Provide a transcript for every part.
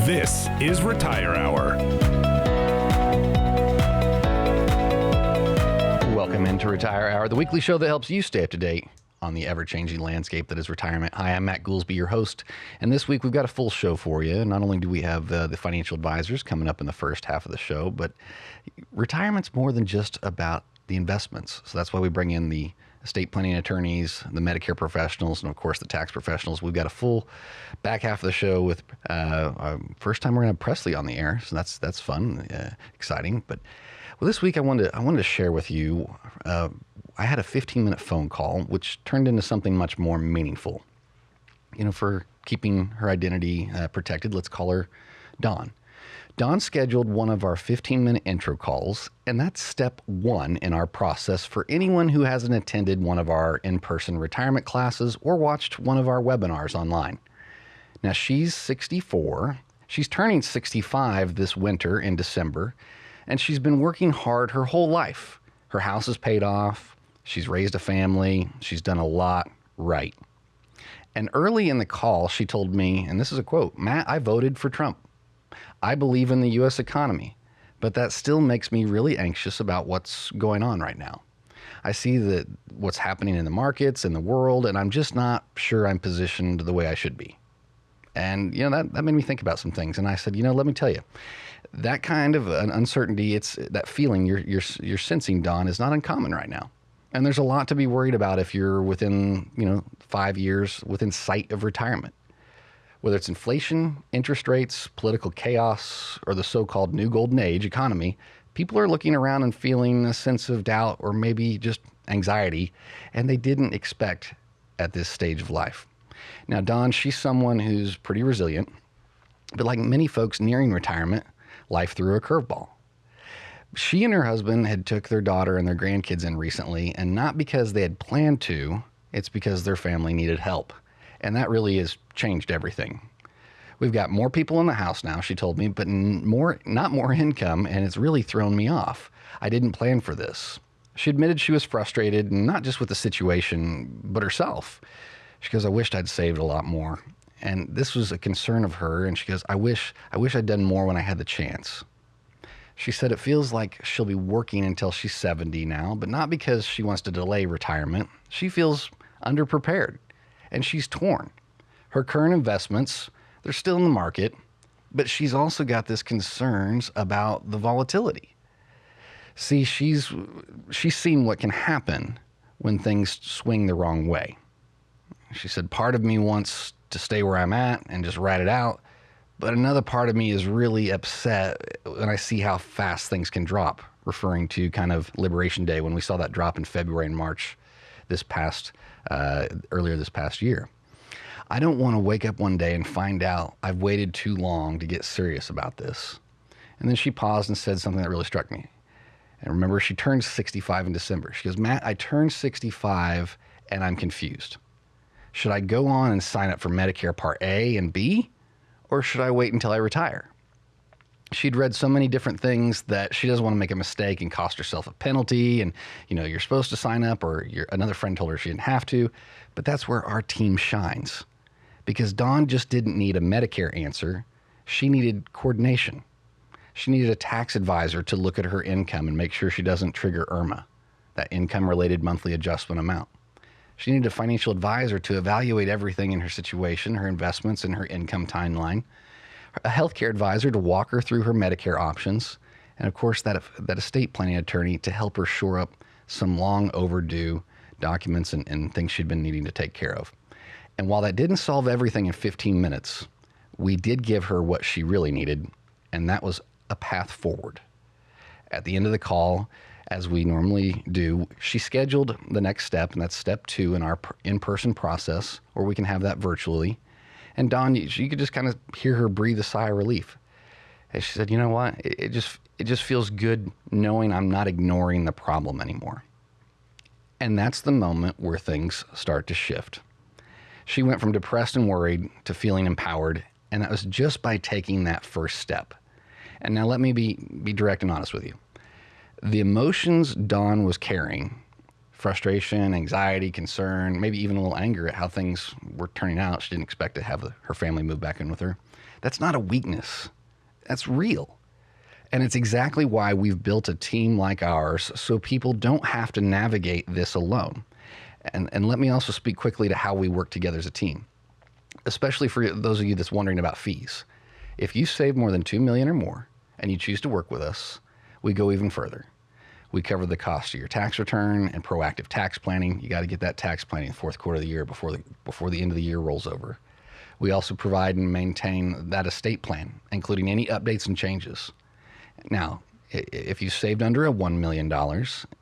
This is Retire Hour. Welcome into Retire Hour, the weekly show that helps you stay up to date on the ever-changing landscape that is retirement. Hi, I'm Matt Goolsby, your host, and this week we've got a full show for you. Not only do we have the financial advisors coming up in the first half of the show, but retirement's more than just about the investments. So that's why we bring in the estate planning attorneys, the Medicare professionals, and of course the tax professionals. We've got a full back half of the show with first time we're going to have Presley on the air, so that's fun, exciting. But well, this week I wanted to share with you. I had a 15-minute phone call, which turned into something much more meaningful. You know, for keeping her identity protected, let's call her Dawn. Dawn scheduled one of our 15-minute intro calls, and that's step one in our process for anyone who hasn't attended one of our in-person retirement classes or watched one of our webinars online. Now, she's 64. She's turning 65 this winter in December, and she's been working hard her whole life. Her house is paid off. She's raised a family. She's done a lot right. And early in the call, she told me, and this is a quote, "Matt, I voted for Trump. I believe in the U.S. economy, but that still makes me really anxious about what's going on right now. I see that what's happening in the markets, in the world, and I'm just not sure I'm positioned the way I should be." And, you know, that made me think about some things. And I said, you know, let me tell you, that kind of an uncertainty, it's that feeling you're sensing, Dawn, is not uncommon right now. And there's a lot to be worried about if you're within, 5 years within sight of retirement. Whether it's inflation, interest rates, political chaos, or the so-called new golden age economy, people are looking around and feeling a sense of doubt or maybe just anxiety, and they didn't expect at this stage of life. Now, Dawn, she's someone who's pretty resilient, but like many folks nearing retirement, life threw a curveball. She and her husband had took their daughter and their grandkids in recently, and not because they had planned to, it's because their family needed help. And that really has changed everything. We've got more people in the house now, she told me, but not more income, and it's really thrown me off. I didn't plan for this. She admitted she was frustrated, not just with the situation, but herself. She goes, "I wished I'd saved a lot more." And this was a concern of her, and she goes, I wish I'd done more when I had the chance. She said it feels like she'll be working until she's 70 now, but not because she wants to delay retirement. She feels underprepared. And she's torn. Her current investments, they're still in the market, but she's also got this concerns about the volatility. See, she's seen what can happen when things swing the wrong way. She said, part of me wants to stay where I'm at and just ride it out, but another part of me is really upset when I see how fast things can drop, referring to kind of Liberation Day when we saw that drop in February and March earlier this past year. I don't want to wake up one day and find out I've waited too long to get serious about this. And then she paused and said something that really struck me. And remember, she turned 65 in December. She goes, "Matt, I turned 65 and I'm confused. Should I go on and sign up for Medicare Part A and B, or should I wait until I retire?" She'd read so many different things that she doesn't want to make a mistake and cost herself a penalty. And, you're supposed to sign up, or another friend told her she didn't have to. But that's where our team shines. Because Dawn just didn't need a Medicare answer. She needed coordination. She needed a tax advisor to look at her income and make sure she doesn't trigger IRMA, that income-related monthly adjustment amount. She needed a financial advisor to evaluate everything in her situation, her investments, and her income timeline. A healthcare advisor to walk her through her Medicare options, and of course that estate planning attorney to help her shore up some long overdue documents and things she'd been needing to take care of. And while that didn't solve everything in 15 minutes, we did give her what she really needed, and that was a path forward. At the end of the call, as we normally do, she scheduled the next step, and that's step 2 in our in-person process, or we can have that virtually. And Dawn, you could just kind of hear her breathe a sigh of relief. And she said, "You know what? It just feels good knowing I'm not ignoring the problem anymore." And that's the moment where things start to shift. She went from depressed and worried to feeling empowered, and that was just by taking that first step. And now let me be direct and honest with you. The emotions Dawn was carrying, frustration, anxiety, concern, maybe even a little anger at how things were turning out. She didn't expect to have her family move back in with her. That's not a weakness. That's real. And it's exactly why we've built a team like ours so people don't have to navigate this alone. And let me also speak quickly to how we work together as a team, especially for those of you that's wondering about fees. If you save more than $2 million or more and you choose to work with us, we go even further. We cover the cost of your tax return and proactive tax planning. You got to get that tax planning in the fourth quarter of the year before the end of the year rolls over. We also provide and maintain that estate plan, including any updates and changes. Now, if you saved under a $1 million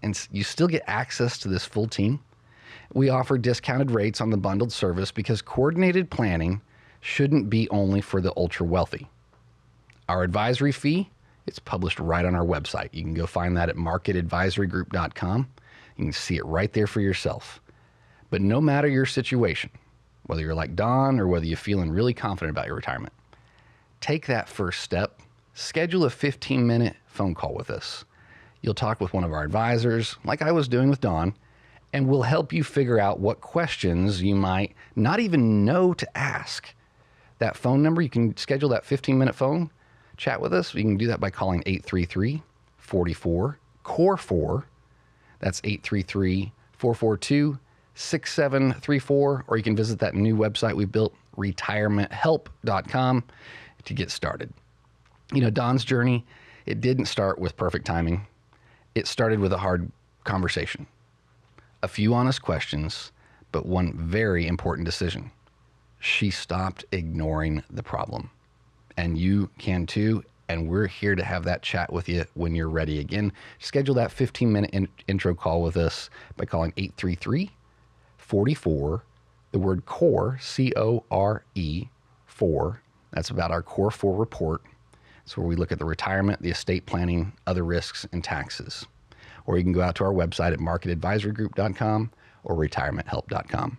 and you still get access to this full team, we offer discounted rates on the bundled service because coordinated planning shouldn't be only for the ultra wealthy. Our advisory fee, it's published right on our website. You can go find that at marketadvisorygroup.com. You can see it right there for yourself. But no matter your situation, whether you're like Don or whether you're feeling really confident about your retirement, take that first step. Schedule a 15-minute phone call with us. You'll talk with one of our advisors, like I was doing with Don, and we'll help you figure out what questions you might not even know to ask. That phone number, you can schedule that 15-minute phone chat with us. You can do that by calling 833-44-CORE4. That's 833-442-6734, or you can visit that new website we built, retirementhelp.com, to get started. You know, Don's journey, it didn't start with perfect timing. It started with a hard conversation, a few honest questions, but one very important decision. She stopped ignoring the problem. And you can too, and we're here to have that chat with you when you're ready. Again, schedule that 15-minute intro call with us by calling 833-44, the word CORE, C-O-R-E, 4. That's about our Core 4 report. It's where we look at the retirement, the estate planning, other risks, and taxes. Or you can go out to our website at marketadvisorygroup.com or retirementhelp.com.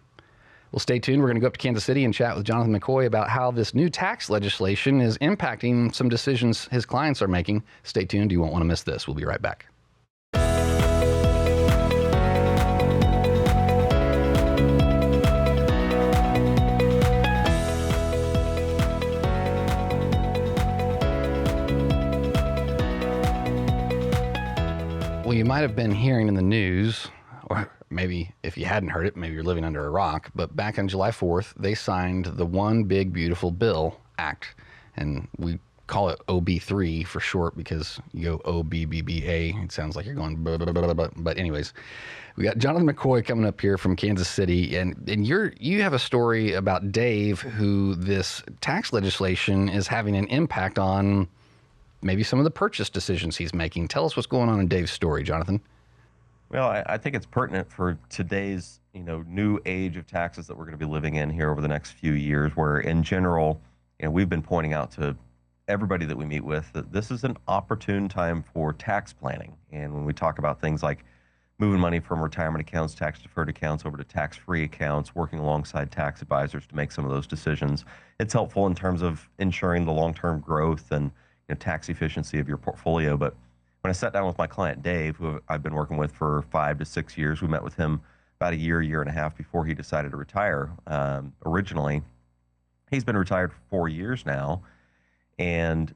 Well, stay tuned. We're going to go up to Kansas City and chat with Jonathan McCoy about how this new tax legislation is impacting some decisions his clients are making. Stay tuned. You won't want to miss this. We'll be right back. Well, you might have been hearing in the news, or maybe if you hadn't heard it, maybe you're living under a rock, but back on July 4th, they signed the One Big Beautiful Bill Act, and we call it OB3 for short because you go OBBBA, it sounds like you're going blah, blah, blah, blah, but anyways, we got Jonathan McCoy coming up here from Kansas City, and you have a story about Dave, who this tax legislation is having an impact on maybe some of the purchase decisions he's making. Tell us what's going on in Dave's story, Jonathan. Well, I think it's pertinent for today's, new age of taxes that we're going to be living in here over the next few years, where in general, we've been pointing out to everybody that we meet with that this is an opportune time for tax planning. And when we talk about things like moving money from retirement accounts, tax deferred accounts over to tax-free accounts, working alongside tax advisors to make some of those decisions, it's helpful in terms of ensuring the long-term growth and tax efficiency of your portfolio. But when I sat down with my client, Dave, who I've been working with for 5 to 6 years, we met with him about a year and a half before he decided to retire. Originally, he's been retired for 4 years now, and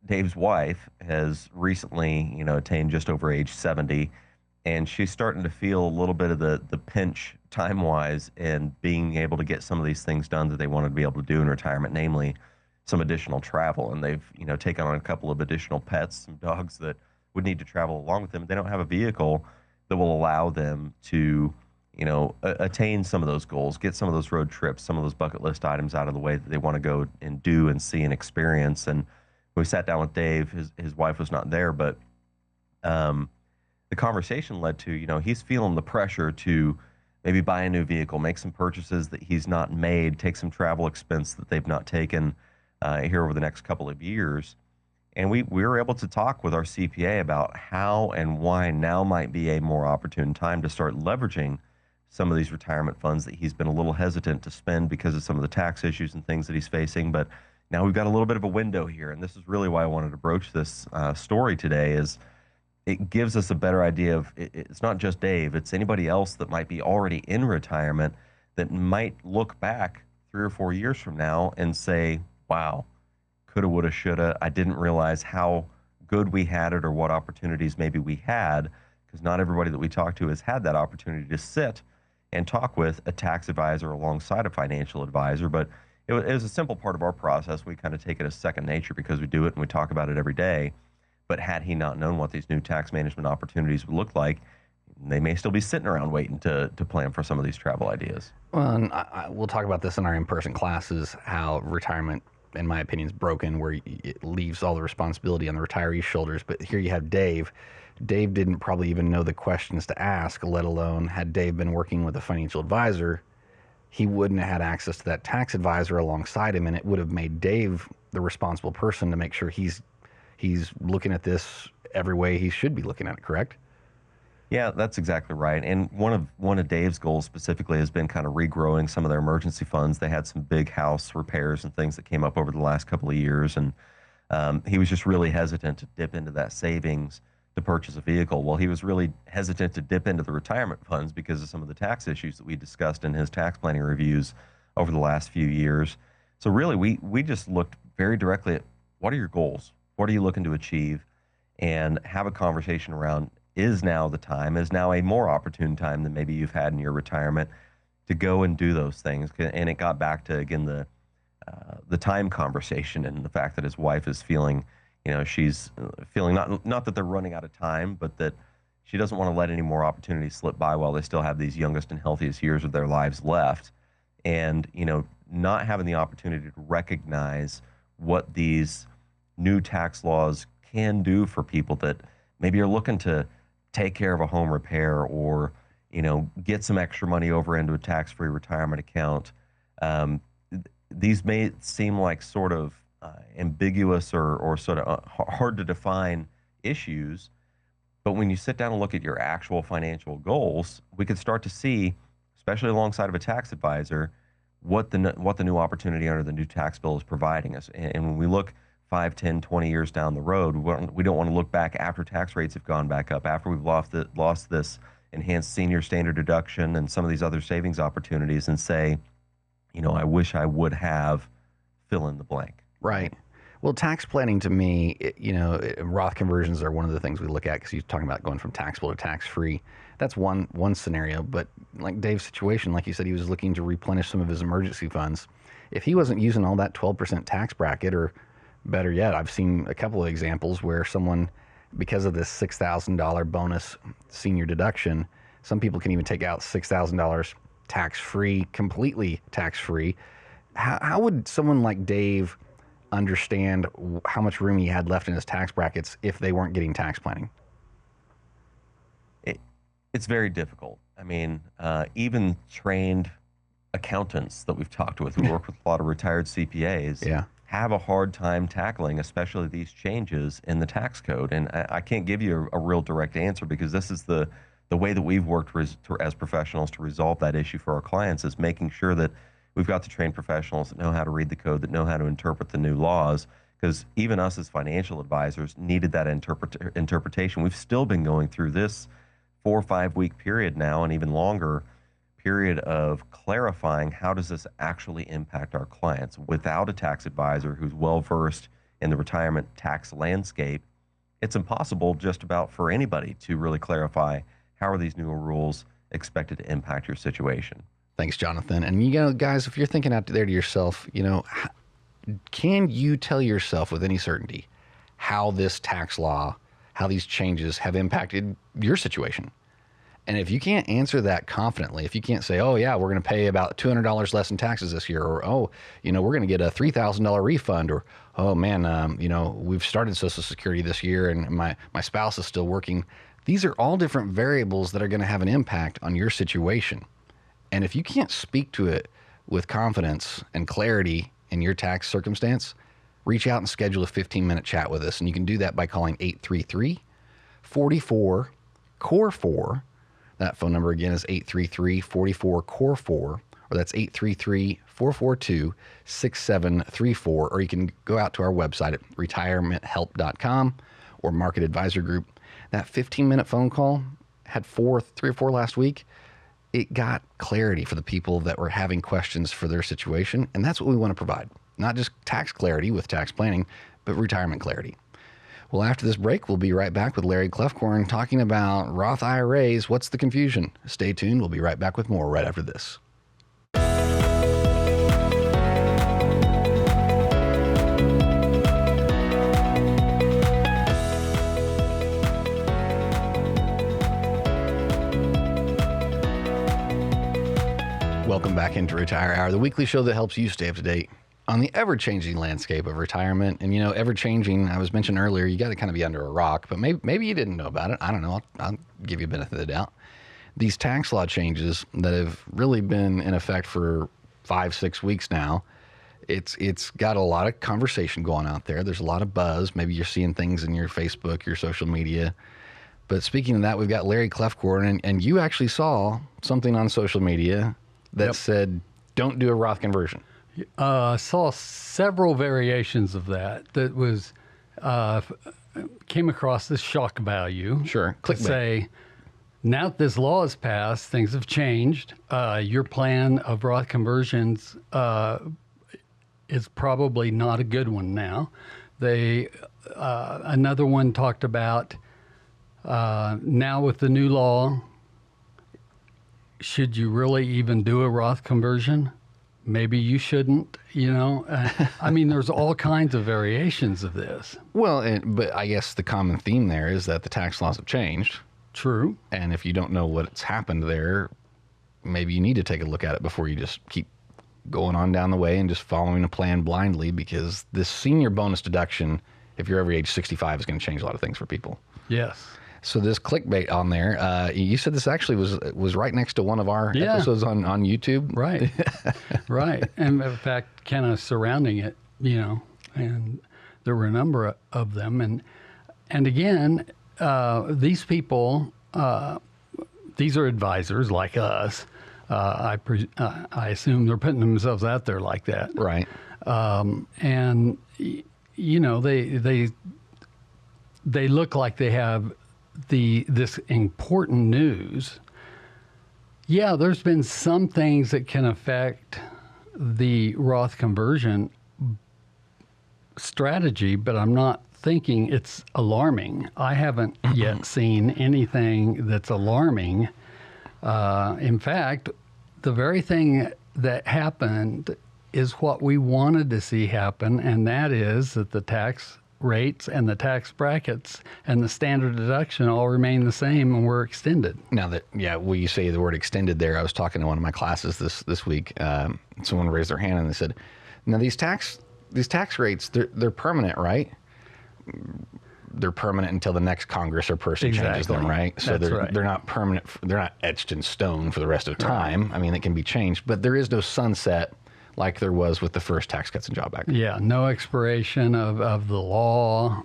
Dave's wife has recently, attained just over age 70, and she's starting to feel a little bit of the pinch time-wise and being able to get some of these things done that they wanted to be able to do in retirement, namely some additional travel. And they've, taken on a couple of additional pets, some dogs that would need to travel along with them. They don't have a vehicle that will allow them to, attain some of those goals, get some of those road trips, some of those bucket list items out of the way that they want to go and do and see and experience. And we sat down with Dave. His wife was not there, but the conversation led to, he's feeling the pressure to maybe buy a new vehicle, make some purchases that he's not made, take some travel expense that they've not taken here over the next couple of years. And we were able to talk with our CPA about how and why now might be a more opportune time to start leveraging some of these retirement funds that he's been a little hesitant to spend because of some of the tax issues and things that he's facing. But now we've got a little bit of a window here, and this is really why I wanted to broach this story today. Is it gives us a better idea of it's not just Dave, it's anybody else that might be already in retirement that might look back 3 or 4 years from now and say, wow, coulda, woulda, shoulda. I didn't realize how good we had it or what opportunities maybe we had, because not everybody that we talk to has had that opportunity to sit and talk with a tax advisor alongside a financial advisor. But it was a simple part of our process. We kind of take it as second nature because we do it and we talk about it every day. But had he not known what these new tax management opportunities would look like, they may still be sitting around waiting to plan for some of these travel ideas. Well, and we'll talk about this in our in-person classes, how retirement, in my opinion, is broken, where it leaves all the responsibility on the retiree's shoulders. But here you have Dave. Dave didn't probably even know the questions to ask, let alone had Dave been working with a financial advisor, he wouldn't have had access to that tax advisor alongside him, and it would have made Dave the responsible person to make sure he's looking at this every way he should be looking at it, correct? Yeah, that's exactly right. And one of Dave's goals specifically has been kind of regrowing some of their emergency funds. They had some big house repairs and things that came up over the last couple of years, and he was just really hesitant to dip into that savings to purchase a vehicle. Well, he was really hesitant to dip into the retirement funds because of some of the tax issues that we discussed in his tax planning reviews over the last few years. So really, we just looked very directly at what are your goals? What are you looking to achieve? And have a conversation around, is now the time, is now a more opportune time than maybe you've had in your retirement to go and do those things. And it got back to, again, the time conversation and the fact that his wife is feeling, she's feeling not that they're running out of time, but that she doesn't want to let any more opportunities slip by while they still have these youngest and healthiest years of their lives left. And, not having the opportunity to recognize what these new tax laws can do for people that maybe are looking to take care of a home repair or, get some extra money over into a tax-free retirement account. These may seem like sort of ambiguous or sort of hard to define issues, but when you sit down and look at your actual financial goals, we can start to see, especially alongside of a tax advisor, what the new opportunity under the new tax bill is providing us. And when we look 5, 10, 20 years down the road, we don't want to look back after tax rates have gone back up, after we've lost this enhanced senior standard deduction and some of these other savings opportunities and say, I wish I would have fill in the blank. Right. Well, tax planning to me, Roth conversions are one of the things we look at because you're talking about going from taxable to tax-free. That's one scenario. But like Dave's situation, like you said, he was looking to replenish some of his emergency funds. If he wasn't using all that 12% tax bracket, or better yet, I've seen a couple of examples where someone, because of this $6,000 bonus senior deduction, some people can even take out $6,000 tax-free, completely tax-free. How would someone like Dave understand how much room he had left in his tax brackets if they weren't getting tax planning? It's very difficult. I mean, even trained accountants that we've talked with who work with a lot of retired CPAs have a hard time tackling, especially these changes in the tax code. And I can't give you a real direct answer because this is the way that we've worked as professionals to resolve that issue for our clients, is making sure that we've got the trained professionals that know how to read the code, that know how to interpret the new laws, because even us as financial advisors needed that interpretation. We've still been going through this 4 or 5 week period now, and even longer period of clarifying how does this actually impact our clients. Without a tax advisor who's well-versed in the retirement tax landscape, it's impossible just about for anybody to really clarify how are these new rules expected to impact your situation. Thanks, Jonathan. And, guys, if you're thinking out there to yourself, can you tell yourself with any certainty how this tax law, how these changes have impacted your situation? And if you can't answer that confidently, if you can't say, oh, yeah, we're going to pay about $200 less in taxes this year, or, oh, we're going to get a $3,000 refund, or, oh, man, we've started Social Security this year and my spouse is still working. These are all different variables that are going to have an impact on your situation. And if you can't speak to it with confidence and clarity in your tax circumstance, reach out and schedule a 15-minute chat with us. And you can do that by calling 833-44-CORE4. That phone number again is 833-44-CORE4, or that's 833-442-6734. Or you can go out to our website at retirementhelp.com or Market Advisor Group. That 15-minute phone call had 3 or 4 last week. It got clarity for the people that were having questions for their situation, and that's what we want to provide. not just tax clarity with tax planning, but retirement clarity. Well, after this break, we'll be right back with Larry Clefcorn talking about Roth IRAs. What's the confusion? Stay tuned. We'll be right back with more right after this. Welcome back into Retire Hour, the weekly show that helps you stay up to date on the ever-changing landscape of retirement. And, ever-changing, I was mentioned earlier, you got to kind of be under a rock, but maybe you didn't know about it. I don't know. I'll give you a benefit of the doubt. These tax law changes that have really been in effect for 5-6 weeks now, it's got a lot of conversation going out there. There's a lot of buzz. Maybe you're seeing things in your Facebook, your social media. But speaking of that, we've got Larry Clefcorn, and you actually saw something on social media that said, don't do a Roth conversion. Saw several variations of that was came across this shock value. Sure. To say, now that this law is passed, things have changed. Your plan of Roth conversions is probably not a good one now. Another one talked about now with the new law, should you really even do a Roth conversion? Maybe you shouldn't, I mean, there's all kinds of variations of this. Well, but I guess the common theme there is that the tax laws have changed. True. And if you don't know what's happened there, maybe you need to take a look at it before you just keep going on down the way and just following a plan blindly, because this senior bonus deduction, if you're over age 65, is going to change a lot of things for people. Yes. So this clickbait on there, you said this actually was right next to one of our episodes on YouTube. Right, right. And in fact, kind of surrounding it, and there were a number of them. And again, these people, these are advisors like us. I assume they're putting themselves out there like that. Right. And, they look like they have this important news. Yeah, there's been some things that can affect the Roth conversion strategy, but I'm not thinking it's alarming. I haven't yet seen anything that's alarming. In fact, the very thing that happened is what we wanted to see happen, and that is that the tax rates and the tax brackets and the standard deduction all remain the same and were extended. Now that, when you say the word extended there, I was talking to one of my classes this week. Someone raised their hand and they said, now these tax rates, they're permanent, right? They're permanent until the next Congress or person changes them, right? So they're not permanent. They're not etched in stone for the rest of time. I mean, it can be changed, but there is no sunset like there was with the first Tax Cuts and Jobs Act. Yeah, no expiration of the law,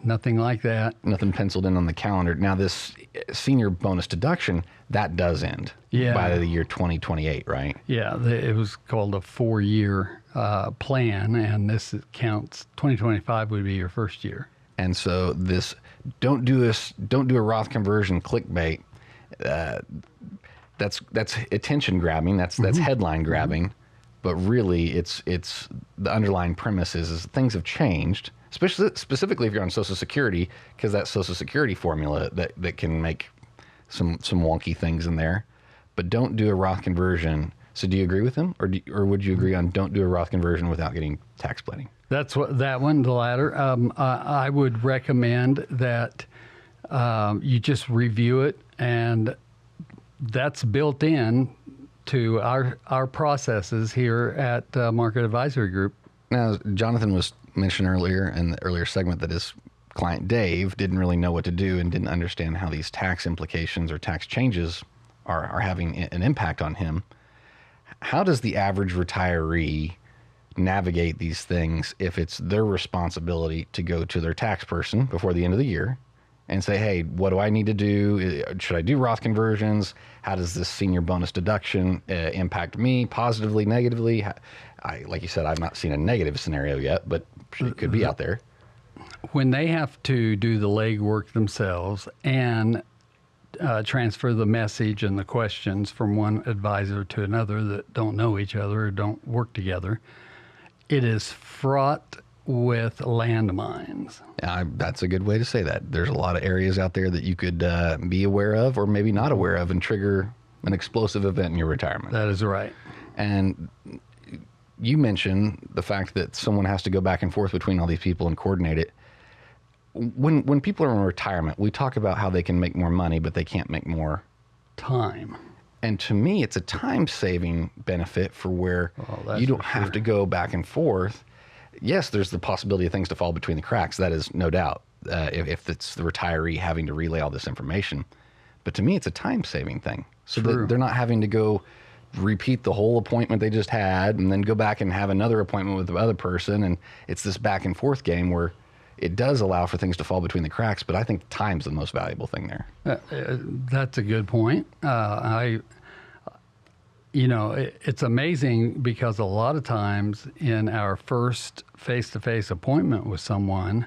nothing like that. Nothing penciled in on the calendar. Now, this senior bonus deduction, that does end by the year 2028, right? Yeah, it was called a 4-year plan, and this counts 2025 would be your first year. And so this don't do a Roth conversion clickbait. That's attention grabbing. That's headline grabbing. But really, it's the underlying premise is things have changed, specifically if you're on Social Security, because that Social Security formula that can make some wonky things in there. But don't do a Roth conversion. So do you agree with him, or would you agree on don't do a Roth conversion without getting tax planning? That's the latter. I would recommend that you just review it, and that's built in to our processes here at Market Advisory Group. Now, Jonathan was mentioned earlier in the earlier segment that his client Dave didn't really know what to do and didn't understand how these tax implications or tax changes are having an impact on him. How does the average retiree navigate these things if it's their responsibility to go to their tax person before the end of the year and say, hey, what do I need to do? Should I do Roth conversions? How does this senior bonus deduction impact me positively, negatively? Like you said, I've not seen a negative scenario yet, but it could be out there. When they have to do the legwork themselves and transfer the message and the questions from one advisor to another that don't know each other or don't work together, it is fraught with landmines. That's a good way to say that. There's a lot of areas out there that you could be aware of or maybe not aware of and trigger an explosive event in your retirement. That is right. And you mentioned the fact that someone has to go back and forth between all these people and coordinate it. When people are in retirement, we talk about how they can make more money, but they can't make more time. And to me, it's a time-saving benefit for where you don't have to go back and forth. Yes, there's the possibility of things to fall between the cracks. That is no doubt, if it's the retiree having to relay all this information. But to me, it's a time-saving thing. So that they're not having to go repeat the whole appointment they just had and then go back and have another appointment with the other person. And it's this back and forth game where it does allow for things to fall between the cracks, but I think time's the most valuable thing there. That's a good point. It's amazing because a lot of times in our first face-to-face appointment with someone,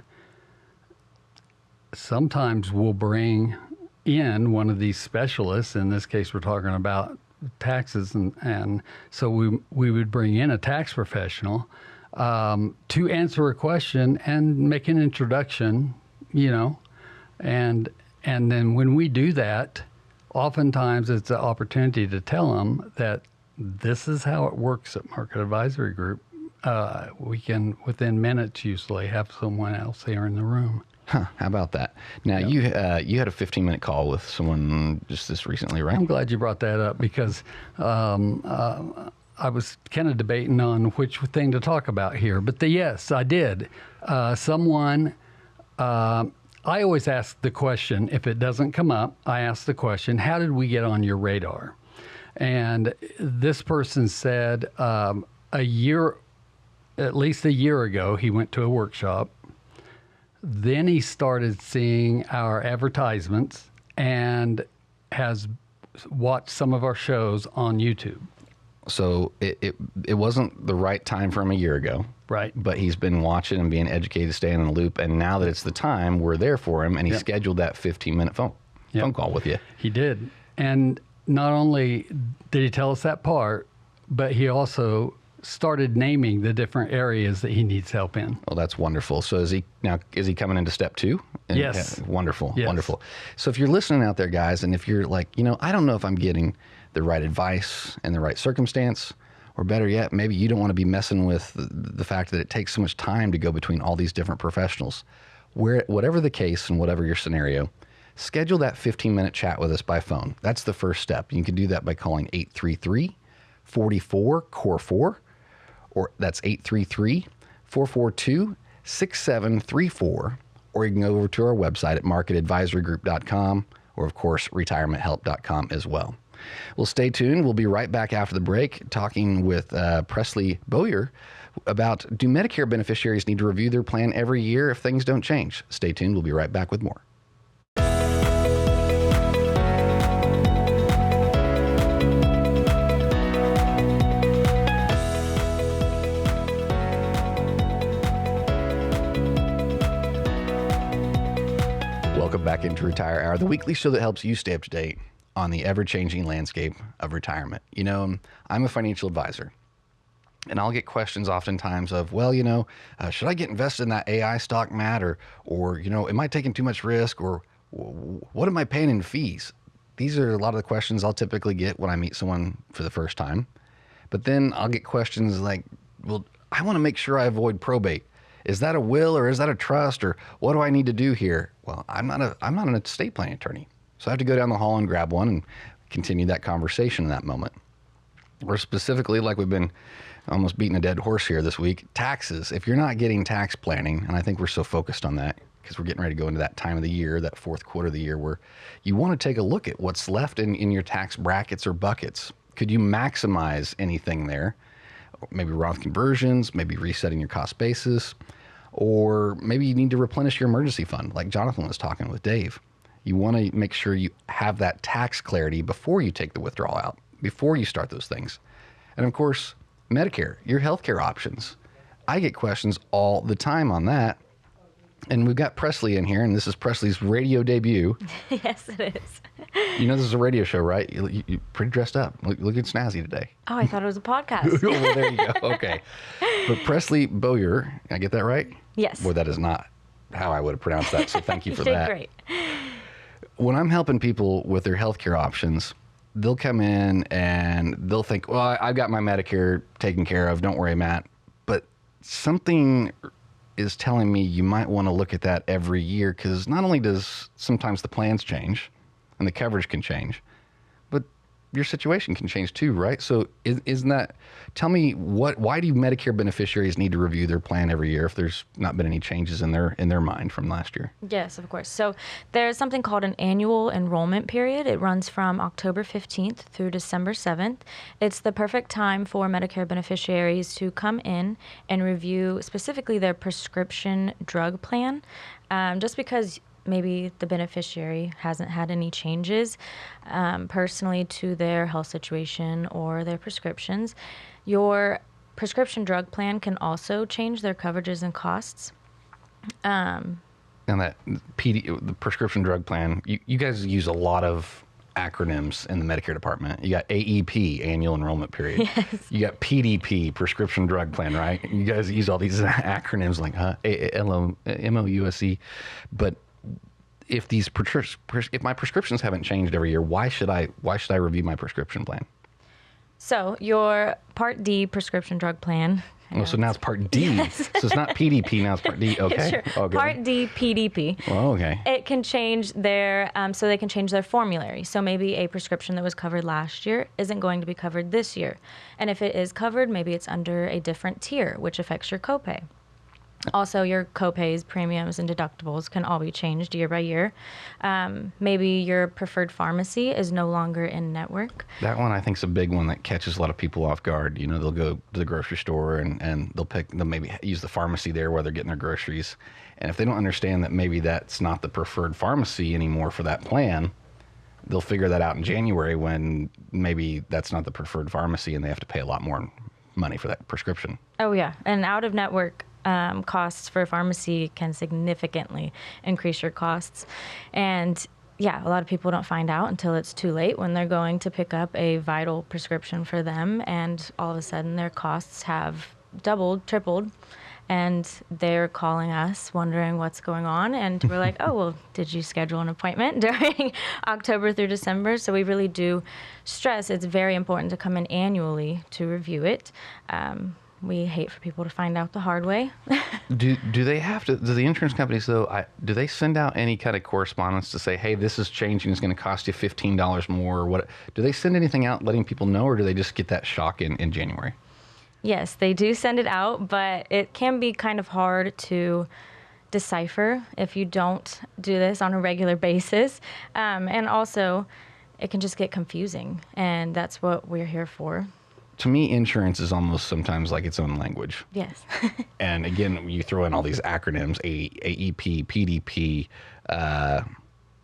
sometimes we'll bring in one of these specialists. In this case, we're talking about taxes, and so we would bring in a tax professional to answer a question and make an introduction, and then when we do that, oftentimes it's an opportunity to tell them that this is how it works at Market Advisory Group. We can, within minutes, usually have someone else here in the room. How about that? Now, you had a 15-minute call with someone just this recently, right? I'm glad you brought that up because I was kind of debating on which thing to talk about here. But yes, I did. I always ask the question, if it doesn't come up, I ask the question, how did we get on your radar? And this person said at least a year ago, he went to a workshop. Then he started seeing our advertisements and has watched some of our shows on YouTube. So it wasn't the right time for him a year ago. Right. But he's been watching and being educated, staying in the loop. And now that it's the time, we're there for him. And he scheduled that 15-minute phone call with you. He did. And not only did he tell us that part, but he also started naming the different areas that he needs help in. Well, that's wonderful. So is he coming into step 2? Yes. Wonderful. Yes. Wonderful. So if you're listening out there, guys, and if you're like, I don't know if I'm getting the right advice and the right circumstance, or better yet, maybe you don't want to be messing with the fact that it takes so much time to go between all these different professionals. Whatever the case and whatever your scenario, schedule that 15-minute chat with us by phone. That's the first step. You can do that by calling 833-44-CORE4, or that's 833-442-6734, or you can go over to our website at marketadvisorygroup.com, or of course, retirementhelp.com as well. Well, stay tuned. We'll be right back after the break talking with Presley Bowyer about, do Medicare beneficiaries need to review their plan every year if things don't change? Stay tuned. We'll be right back with more. Welcome back into Retire Hour, the weekly show that helps you stay up to date on the ever-changing landscape of retirement. I'm a financial advisor, and I'll get questions oftentimes of, should I get invested in that AI stock, Matt, or am I taking too much risk, or what am I paying in fees? These are a lot of the questions I'll typically get when I meet someone for the first time. But then I'll get questions like, well, I want to make sure I avoid probate. Is that a will, or is that a trust, or what do I need to do here? Well, I'm not an estate planning attorney. So I have to go down the hall and grab one and continue that conversation in that moment. Or specifically, like we've been almost beating a dead horse here this week, taxes. If you're not getting tax planning, and I think we're so focused on that because we're getting ready to go into that time of the year, that fourth quarter of the year, where you want to take a look at what's left in your tax brackets or buckets. Could you maximize anything there? Maybe Roth Conversions, maybe resetting your cost basis, or maybe you need to replenish your emergency fund, like Jonathan was talking with Dave. You want to make sure you have that tax clarity before you take the withdrawal out, before you start those things. And of course, Medicare, your healthcare options. I get questions all the time on that. And we've got Presley in here, and this is Presley's radio debut. Yes, it is. You know this is a radio show, right? You're pretty dressed up. Look at snazzy today. Oh, I thought it was a podcast. Well, there you go. Okay. But Presley Bowyer, I get that right? Yes. Boy, that is not how I would have pronounced that, so thank you for You did that. great. When I'm helping people with their healthcare options, they'll come in and they'll think, well, I've got my Medicare taken care of. Don't worry, Matt. But something is telling me you might want to look at that every year, because not only does sometimes the plans change and the coverage can change, but your situation can change too, right? So isn't that, tell me why do Medicare beneficiaries need to review their plan every year if there's not been any changes in their mind from last year? Yes, of course. So there's something called an annual enrollment period. It runs from October 15th through December 7th. It's the perfect time for Medicare beneficiaries to come in and review specifically their prescription drug plan, just because maybe the beneficiary hasn't had any changes personally to their health situation or their prescriptions. Your prescription drug plan can also change their coverages and costs. And that the prescription drug plan, you guys use a lot of acronyms in the Medicare department. You got AEP, annual enrollment period. Yes. You got PDP, prescription drug plan, right? You guys use all these acronyms like MOUSE. But if if my prescriptions haven't changed every year, why should I review my prescription plan? So your Part D prescription drug plan. Oh, so now it's Part D. Yes. So it's not PDP, now it's Part D. Okay. Sure. Okay. Part D PDP. Oh, okay. It can change their, so they can change their formulary. So maybe a prescription that was covered last year isn't going to be covered this year. And if it is covered, maybe it's under a different tier, which affects your copay. Also, your copays, premiums, and deductibles can all be changed year by year. Maybe your preferred pharmacy is no longer in network. That one I think is a big one that catches a lot of people off guard. You know, they'll go to the grocery store and they'll maybe use the pharmacy there where they're getting their groceries. And if they don't understand that maybe that's not the preferred pharmacy anymore for that plan, they'll figure that out in January when maybe that's not the preferred pharmacy and they have to pay a lot more money for that prescription. Oh, yeah. And out of network costs for a pharmacy can significantly increase your costs. And yeah, a lot of people don't find out until it's too late when they're going to pick up a vital prescription for them, and all of a sudden their costs have doubled, tripled, and they're calling us wondering what's going on. And we're like, oh, well, did you schedule an appointment during October through December? So we really do stress it's very important to come in annually to review it. We hate for people to find out the hard way. Do they have to? Do the insurance companies though? Do they send out any kind of correspondence to say, "Hey, this is changing. It's going to cost you $15 more"? Or what? Do they send anything out letting people know, or do they just get that shock in January? Yes, they do send it out, but it can be kind of hard to decipher if you don't do this on a regular basis, and also it can just get confusing, and that's what we're here for. To me, insurance is almost sometimes like its own language. Yes. And again, you throw in all these acronyms, AEP, PDP,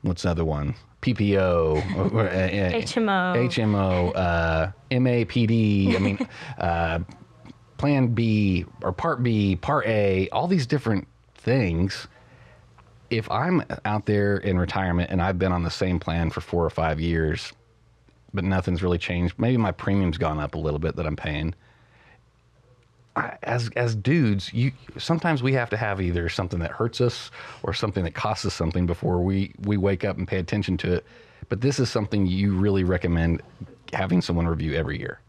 what's the other one? PPO, HMO, MAPD, I mean, Plan B, or Part B, Part A, all these different things. If I'm out there in retirement and I've been on the same plan for 4 or 5 years, but nothing's really changed. Maybe my premium's gone up a little bit that I'm paying. As dudes, sometimes we have to have either something that hurts us or something that costs us something before we wake up and pay attention to it. But this is something you really recommend having someone review every year.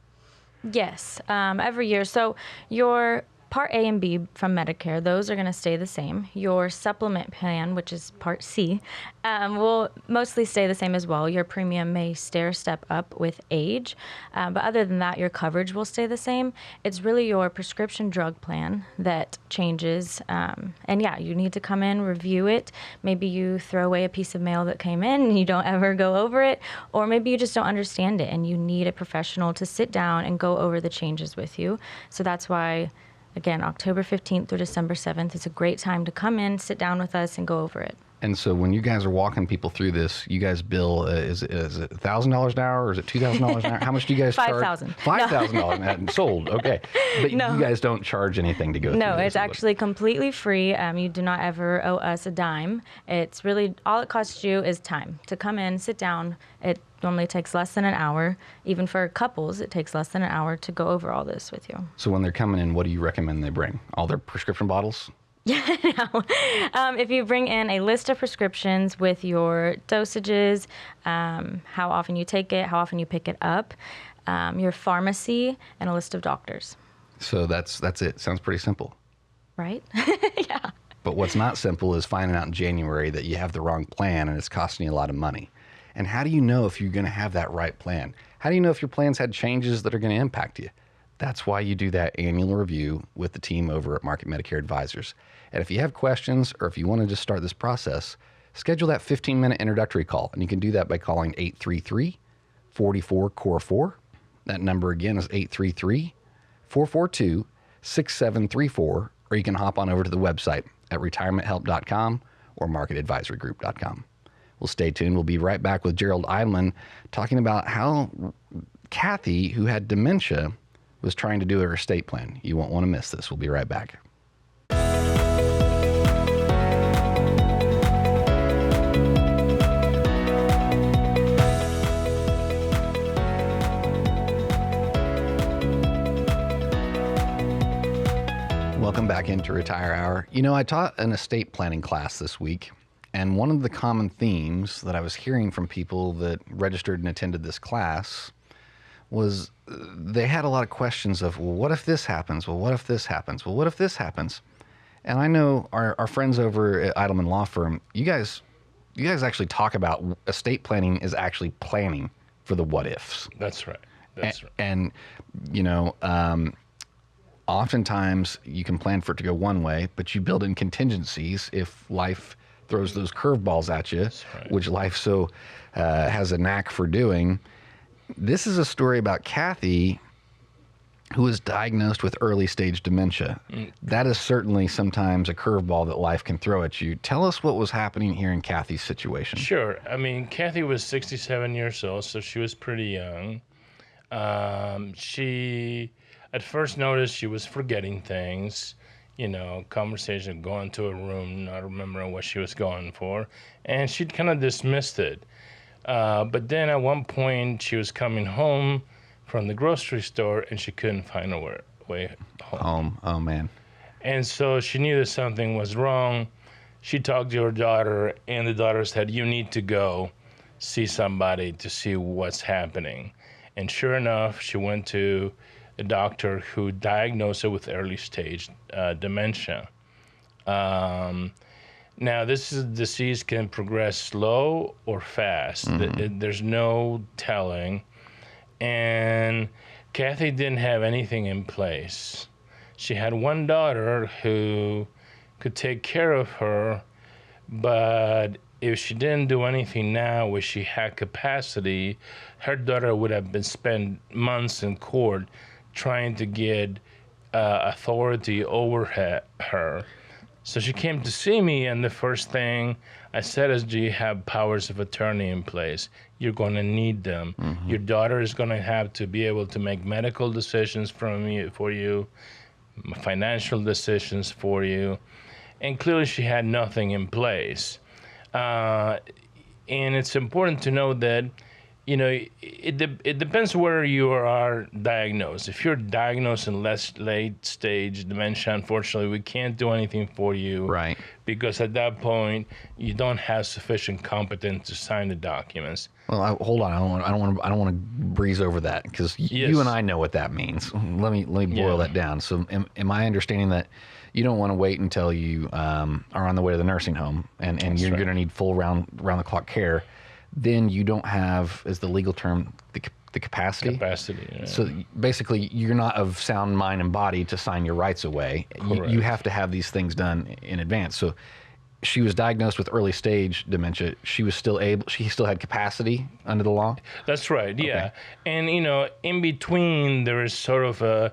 Yes, every year. So your Part A and B from Medicare, those are going to stay the same. Your supplement plan, which is Part C, will mostly stay the same as well. Your premium may step up with age, but other than that, your coverage will stay the same. It's really your prescription drug plan that changes. And yeah, you need to come in, review it. Maybe you throw away a piece of mail that came in and you don't ever go over it, or maybe you just don't understand it and you need a professional to sit down and go over the changes with you. So that's why, again, October 15th through December 7th is a great time to come in, sit down with us, and go over it. And so when you guys are walking people through this, you guys bill, is it $1,000 an hour or is it $2,000 an hour? How much do you guys charge? $5,000. $5,000 sold. Okay. But No. you guys don't charge anything to go through No, this, it's actually completely free. You do not ever owe us a dime. It's really, all it costs you is time to come in, sit down. It normally takes less than an hour. Even for couples, it takes less than an hour to go over all this with you. So when they're coming in, what do you recommend they bring? All their prescription bottles? If you bring in a list of prescriptions with your dosages, how often you take it, how often you pick it up, your pharmacy, and a list of doctors. So that's it. Sounds pretty simple. Right? Yeah. But what's not simple is finding out in January that you have the wrong plan and it's costing you a lot of money. And how do you know if you're going to have that right plan? How do you know if your plan's had changes that are going to impact you? That's why you do that annual review with the team over at Market Medicare Advisors. And if you have questions or if you want to just start this process, schedule that 15-minute introductory call. And you can do that by calling 833-44-CORE4. That number again is 833-442-6734. Or you can hop on over to the website at retirementhelp.com or marketadvisorygroup.com. Well, stay tuned. We'll be right back with Gerald Idlin talking about how Kathy, who had dementia, was trying to do her estate plan. You won't want to miss this. We'll be right back. Welcome back into Retire Hour. You know, I taught an estate planning class this week, and one of the common themes that I was hearing from people that registered and attended this class was they had a lot of questions of, well, what if this happens? Well, what if this happens? Well, what if this happens? And I know our friends over at Eidelman Law Firm, you guys actually talk about estate planning is actually planning for the what ifs. That's right. That's right. And, you know, oftentimes you can plan for it to go one way, but you build in contingencies if life throws those curveballs at you, right. which life so has a knack for doing. This is a story about Kathy, who was diagnosed with early stage dementia. That is certainly sometimes a curveball that life can throw at you. Tell us what was happening here in Kathy's situation. Sure. I mean, Kathy was 67 years old, so she was pretty young. She, at first, noticed she was forgetting things, you know, conversation, going to a room, not remembering what she was going for, and she'd kind of dismissed it. But then at one point, she was coming home from the grocery store, and she couldn't find her way home. Oh, man. And so she knew that something was wrong. She talked to her daughter, and the daughter said, you need to go see somebody to see what's happening. And sure enough, she went to a doctor who diagnosed her with early stage dementia. Now, this disease can progress slow or fast. There's no telling. And Kathy didn't have anything in place. She had one daughter who could take care of her, but if she didn't do anything now where she had capacity, her daughter would have been spent months in court trying to get authority over her. So she came to see me, and the first thing I said is, do you have powers of attorney in place? You're going to need them. Your daughter is going to have to be able to make medical decisions for you, financial decisions for you. And clearly she had nothing in place. And it's important to know that, you know, it depends where you are diagnosed. If you're diagnosed in late stage dementia, unfortunately, we can't do anything for you. Right. Because at that point, you don't have sufficient competence to sign the documents. Well, hold on. I don't want to breeze over that because you and I know what that means. Let me boil that down. So, am I understanding that you don't want to wait until you are on the way to the nursing home and you're going to need full round the clock care? Then you don't have, as the legal term, the capacity. Capacity. Yeah. So basically, you're not of sound mind and body to sign your rights away. You have to have these things done in advance. So she was diagnosed with early stage dementia. She still had capacity under the law? That's right, yeah. Okay. And, you know, in between, there is sort of a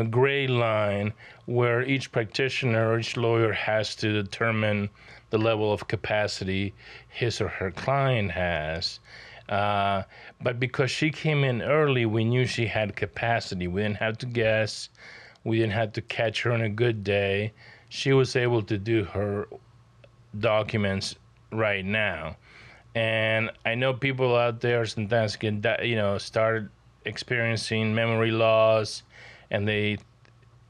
gray line where each practitioner or each lawyer has to determine the level of capacity his or her client has. But because she came in early, we knew she had capacity. We didn't have to guess. We didn't have to catch her on a good day. She was able to do her documents right now. And I know people out there sometimes get, start experiencing memory loss, and they,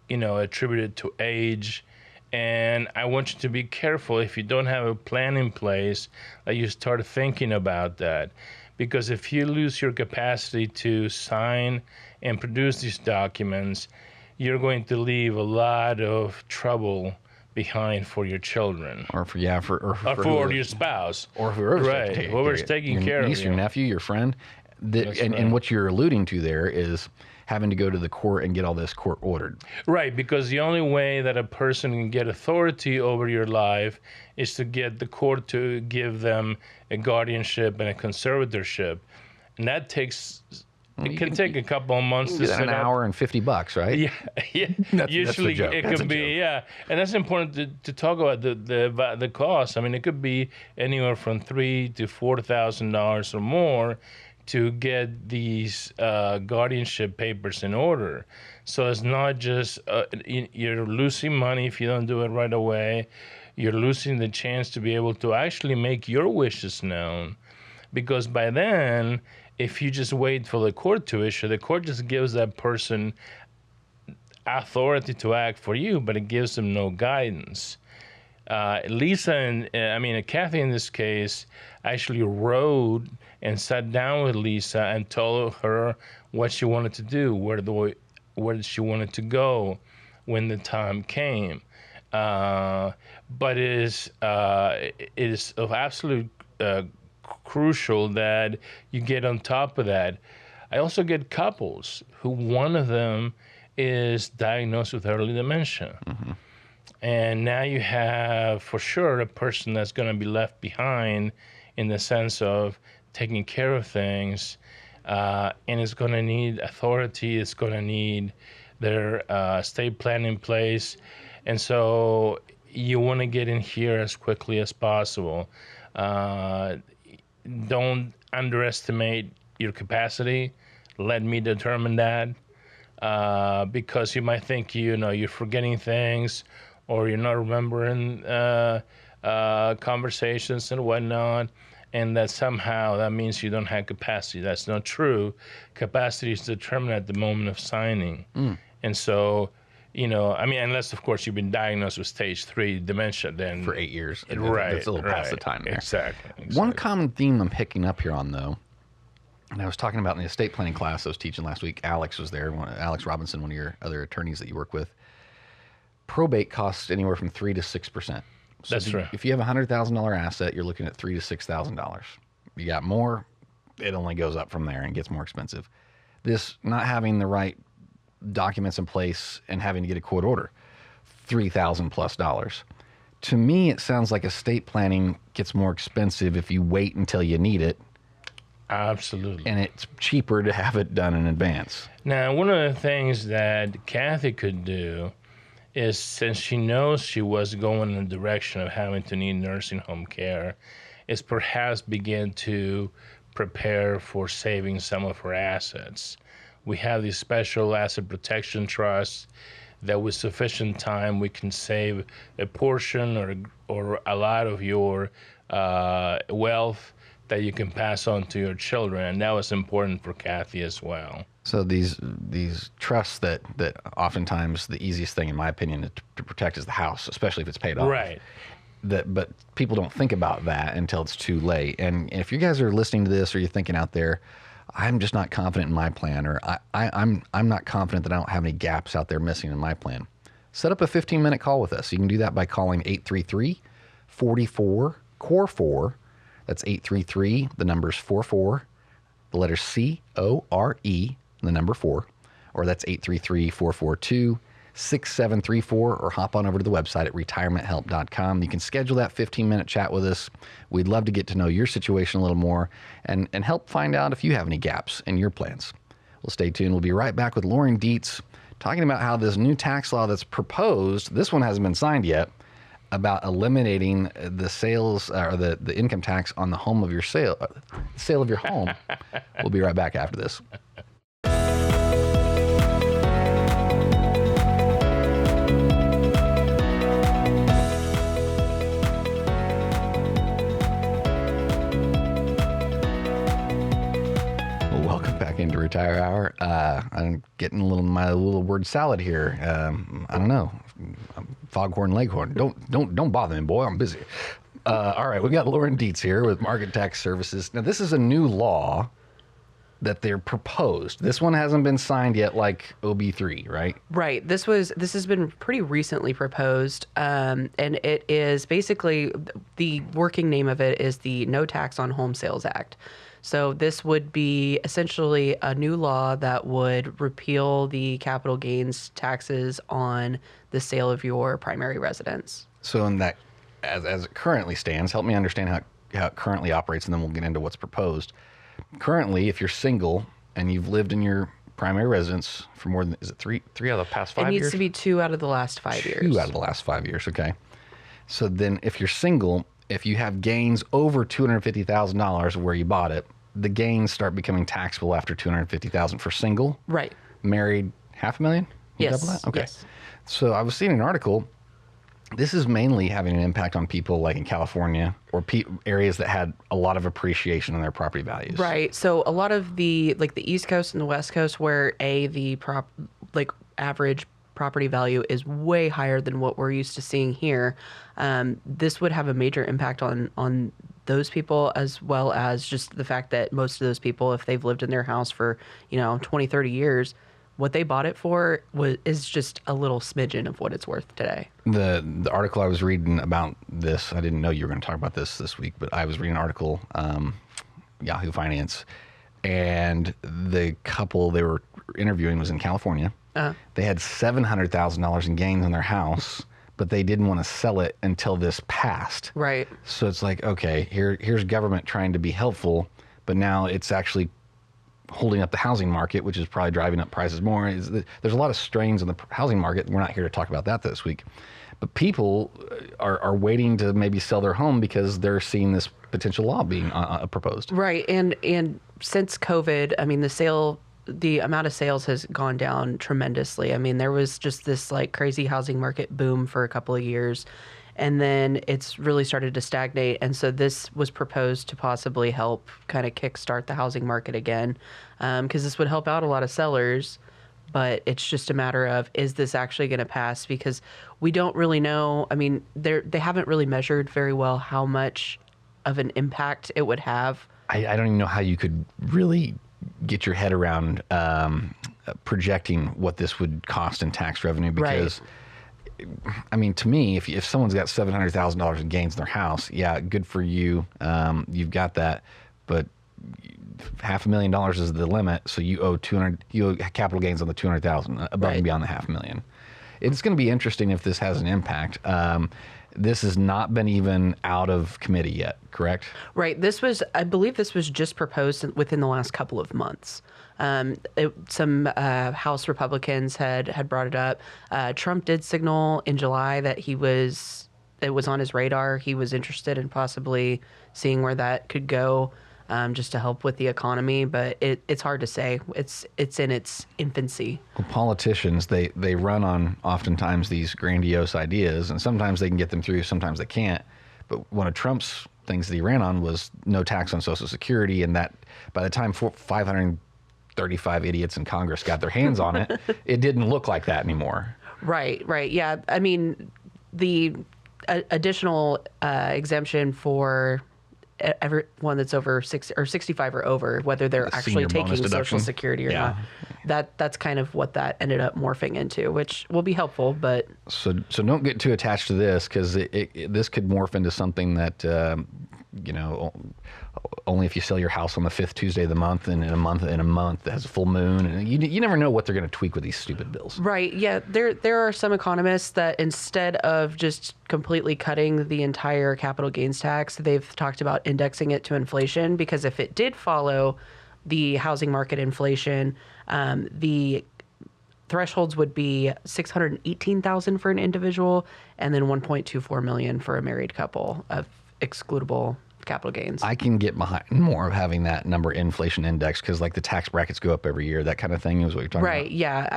attribute it to age. And I want you to be careful if you don't have a plan in place that you start thinking about that. Because if you lose your capacity to sign and produce these documents, you're going to leave a lot of trouble behind for your children, or for your spouse, or whoever's right, whoever's taking care of your niece, your nephew, your friend. And what you're alluding to there is having to go to the court and get all this court ordered. Right, because the only way that a person can get authority over your life is to get the court to give them a guardianship and a conservatorship, and that takes. It can take a couple of months to set an hour and $50, right? Yeah. Usually it could be, and that's important to talk about the cost. I mean, it could be anywhere from $3,000 to $4,000 or more to get these guardianship papers in order. So it's not just you're losing money if you don't do it right away. You're losing the chance to be able to actually make your wishes known, because by then, if you just wait for the court to issue, the court just gives that person authority to act for you, but it gives them no guidance. Lisa and Kathy in this case actually wrote and sat down with Lisa and told her what she wanted to do, where she wanted to go when the time came. But it is of absolute crucial that you get on top of that. I also get couples who one of them is diagnosed with early dementia. Mm-hmm. And now you have for sure a person that's going to be left behind in the sense of taking care of things, and it's going to need authority, it's going to need their estate plan in place. And so you want to get in here as quickly as possible. Don't underestimate your capacity. Let me determine that, because you might think you're forgetting things, or you're not remembering conversations and whatnot, and that somehow that means you don't have capacity. That's not true. Capacity is determined at the moment of signing. And so, unless of course you've been diagnosed with stage 3 dementia, then for 8 years, right? That's a little past the time there. Exactly. One common theme I'm picking up here on, though, and I was talking about in the estate planning class I was teaching last week. Alex was there. Alex Robinson, one of your other attorneys that you work with. Probate costs anywhere from 3 to 6%. So That's true. If you have a $100,000 asset, you're looking at $3,000 to $6,000. You got more, it only goes up from there and gets more expensive. This not having the right documents in place and having to get a court order, $3,000 plus. To me, it sounds like estate planning gets more expensive if you wait until you need it. Absolutely. And it's cheaper to have it done in advance. Now, one of the things that Kathy could do is, since she knows she was going in the direction of having to need nursing home care, is perhaps begin to prepare for saving some of her assets. We have these special asset protection trusts that with sufficient time we can save a portion or a lot of your wealth that you can pass on to your children. And that was important for Kathy as well. So these trusts that oftentimes the easiest thing, in my opinion, to protect is the house, especially if it's paid off. Right. But people don't think about that until it's too late. And if you guys are listening to this, or you're thinking out there, I'm just not confident in my plan, or I'm not confident that I don't have any gaps out there missing in my plan, set up a 15-minute call with us. You can do that by calling 833-44-CORE4. That's 833, the number's 44, the letter C-O-R-E, the number 4, or that's 833-442-6734, or hop on over to the website at retirementhelp.com. You can schedule that 15-minute chat with us. We'd love to get to know your situation a little more and help find out if you have any gaps in your plans. Well, stay tuned. We'll be right back with Lauren Dietz talking about how this new tax law that's proposed, this one hasn't been signed yet, about eliminating the sales or the income tax on the home of your sale of your home. We'll be right back after this. Welcome back into Retire Hour. I'm getting my little word salad here. I don't know. Foghorn Leghorn. Don't bother me, boy. I'm busy. All right, we got Lauren Dietz here with Market Tax Services. Now, this is a new law that they're proposed. This one hasn't been signed yet, like OB3, right? Right. This has been pretty recently proposed, and it is basically, the working name of it is the No Tax on Home Sales Act. So this would be essentially a new law that would repeal the capital gains taxes on the sale of your primary residence. So in that, as it currently stands, help me understand how it currently operates, and then we'll get into what's proposed. Currently, if you're single and you've lived in your primary residence for more than, is it three out of the past 5 years? It needs to be 2 out of the last 5 years. 2 out of the last 5 years, okay. So then if you're single, if you have gains over $250,000 where you bought it, the gains start becoming taxable after $250,000 for single. Right. Married, $500,000? Yes. Double that? Okay. Yes. So I was seeing an article. This is mainly having an impact on people like in California or areas that had a lot of appreciation in their property values. Right. So a lot of the East Coast and the West Coast, where the average property value is way higher than what we're used to seeing here, this would have a major impact on those people, as well as just the fact that most of those people, if they've lived in their house for 20, 30 years, what they bought it for is just a little smidgen of what it's worth today. The article I was reading about this, I didn't know you were going to talk about this week, but I was reading an article, Yahoo Finance, and the couple they were interviewing was in California. They had $700,000 in gains on their house, but they didn't want to sell it until this passed. Right. So it's like, okay, here's government trying to be helpful, but now it's actually holding up the housing market, which is probably driving up prices more. There's a lot of strains on the housing market. We're not here to talk about that this week. But people are waiting to maybe sell their home because they're seeing this potential law being proposed. Right. And since COVID, I mean, the amount of sales has gone down tremendously. I mean, there was just this crazy housing market boom for a couple of years, and then it's really started to stagnate. And so this was proposed to possibly help kind of kickstart the housing market again, because this would help out a lot of sellers. But it's just a matter of, is this actually going to pass? Because we don't really know. I mean, they haven't really measured very well how much of an impact it would have. I don't even know how you could really get your head around projecting what this would cost in tax revenue, because I mean, to me, if someone's got $700,000 in gains in their house, yeah, good for you. You've got that, but $500,000 is the limit, so you owe capital gains on the $200,000 above and beyond the $500,000. It's going to be interesting if this has an impact. This has not been even out of committee yet, correct? Right. I believe this was just proposed within the last couple of months. Some House Republicans had brought it up. Trump did signal in July that it was on his radar. He was interested in possibly seeing where that could go, just to help with the economy. But it's hard to say. It's in its infancy. Well, politicians, they run on oftentimes these grandiose ideas, and sometimes they can get them through, sometimes they can't. But one of Trump's things that he ran on was no tax on Social Security, and that by the time 535 idiots in Congress got their hands on it, it didn't look like that anymore. Right. Yeah. I mean, the additional exemption for everyone that's over 60 or 65 or over, whether they're actually taking Social Security or not. That's kind of what that ended up morphing into, which will be helpful. But so don't get too attached to this, because this could morph into something that only if you sell your house on the 5th Tuesday of the month, and in a month that has a full moon, and you never know what they're going to tweak with these stupid bills. Right. Yeah. There are some economists that instead of just completely cutting the entire capital gains tax, they've talked about indexing it to inflation, because if it did follow the housing market inflation, the thresholds would be $618,000 for an individual, and then $1.24 million for a married couple of excludable capital gains. I can get behind more of having that number inflation index because like the tax brackets go up every year. That kind of thing is what you're talking about. Right. Yeah.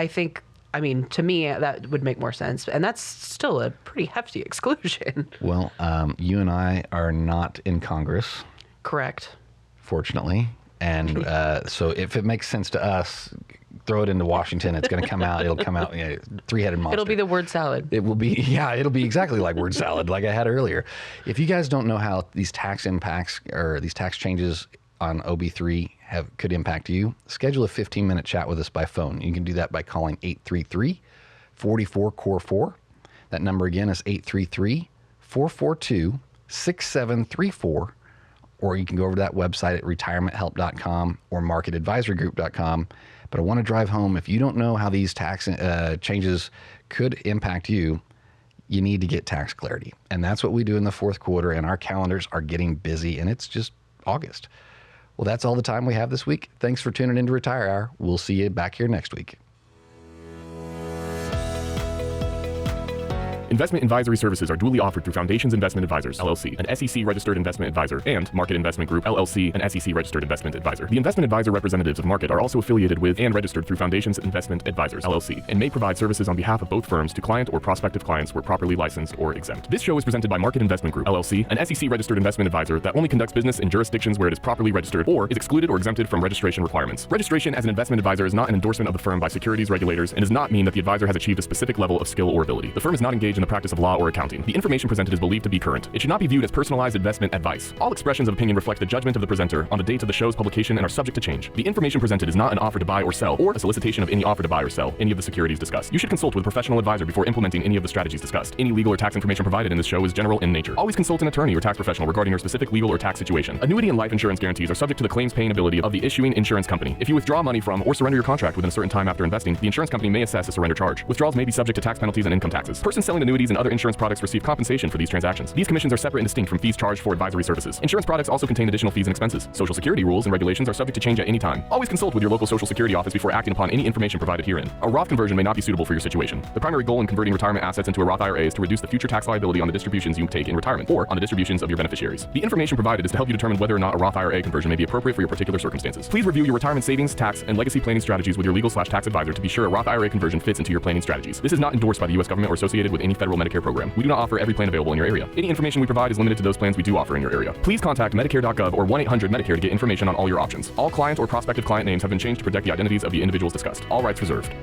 I mean, to me, that would make more sense. And that's still a pretty hefty exclusion. Well, you and I are not in Congress. Correct. Fortunately. And so if it makes sense to us, throw it into Washington. It's going to come out. It'll come out, three-headed monster. It'll be the word salad. It will be, it'll be exactly like word salad, like I had earlier. If you guys don't know how these tax impacts or these tax changes on OB3 could impact you, schedule a 15-minute chat with us by phone. You can do that by calling 833-44-CORE4. That number again is 833-442-6734. Or you can go over to that website at retirementhelp.com or marketadvisorygroup.com. But I want to drive home, if you don't know how these tax changes could impact you, you need to get tax clarity. And that's what we do in the fourth quarter, and our calendars are getting busy, and it's just August. Well, that's all the time we have this week. Thanks for tuning in to Retire Hour. We'll see you back here next week. Investment advisory services are duly offered through Foundations Investment Advisors LLC, an SEC-registered investment advisor, and Market Investment Group LLC, an SEC-registered investment advisor. The investment advisor representatives of Market are also affiliated with and registered through Foundations Investment Advisors LLC, and may provide services on behalf of both firms to client or prospective clients where properly licensed or exempt. This show is presented by Market Investment Group LLC, an SEC-registered investment advisor that only conducts business in jurisdictions where it is properly registered or is excluded or exempted from registration requirements. Registration as an investment advisor is not an endorsement of the firm by securities regulators and does not mean that the advisor has achieved a specific level of skill or ability. The firm is not engaged in the practice of law or accounting. The information presented is believed to be current. It should not be viewed as personalized investment advice. All expressions of opinion reflect the judgment of the presenter on the date of the show's publication and are subject to change. The information presented is not an offer to buy or sell or a solicitation of any offer to buy or sell any of the securities discussed. You should consult with a professional advisor before implementing any of the strategies discussed. Any legal or tax information provided in this show is general in nature. Always consult an attorney or tax professional regarding your specific legal or tax situation. Annuity and life insurance guarantees are subject to the claims paying ability of the issuing insurance company. If you withdraw money from or surrender your contract within a certain time after investing, the insurance company may assess a surrender charge. Withdrawals may be subject to tax penalties and income taxes. Persons selling annuities and other insurance products receive compensation for these transactions. These commissions are separate and distinct from fees charged for advisory services. Insurance products also contain additional fees and expenses. Social Security rules and regulations are subject to change at any time. Always consult with your local Social Security office before acting upon any information provided herein. A Roth conversion may not be suitable for your situation. The primary goal in converting retirement assets into a Roth IRA is to reduce the future tax liability on the distributions you take in retirement or on the distributions of your beneficiaries. The information provided is to help you determine whether or not a Roth IRA conversion may be appropriate for your particular circumstances. Please review your retirement savings, tax, and legacy planning strategies with your legal/tax advisor to be sure a Roth IRA conversion fits into your planning strategies. This is not endorsed by the U.S. government or associated with any federal Medicare program. We do not offer every plan available in your area. Any information we provide is limited to those plans we do offer in your area. Please contact Medicare.gov or 1-800-MEDICARE to get information on all your options. All client or prospective client names have been changed to protect the identities of the individuals discussed. All rights reserved.